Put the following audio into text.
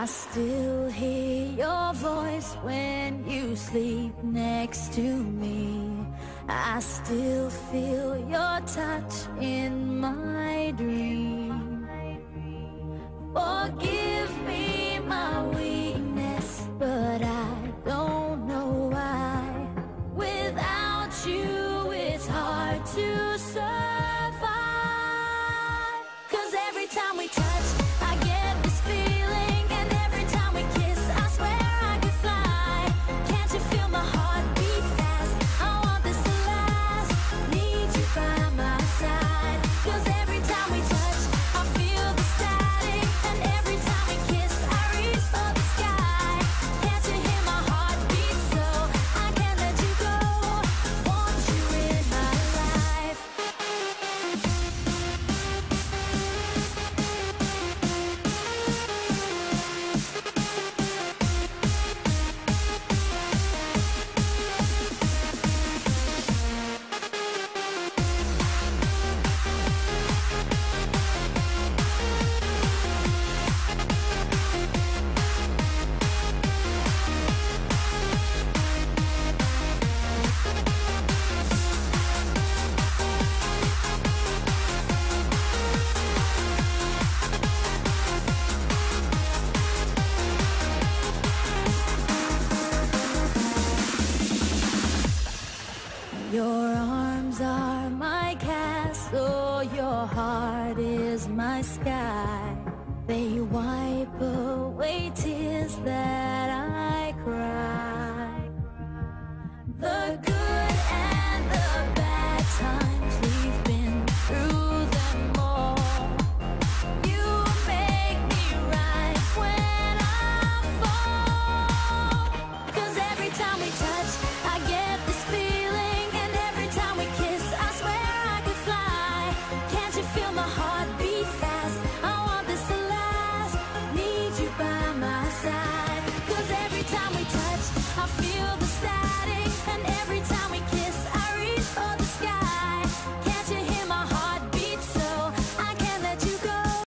I still hear your voice when you sleep next to me. I still feel your touch in my dream. Forgive me my weakness, but I don't know why. Without you, it's hard to survive. 'Cause every time we touch, I get this feeling, and every time we kiss, I swear I could fly. Can't you feel my heart beat fast? I want this to last. Need you by my side. 'Cause every time we touch, I feel the static, and every time we kiss, I reach for the sky. Can't you hear my heart beat? So I can't let you go. Want you in my life. Your arms are my castle, your heart is my sky. They wipe away tears that I cry. The good and the bad times, we've been through them all. You make me rise when I fall. 'Cause every time we touch,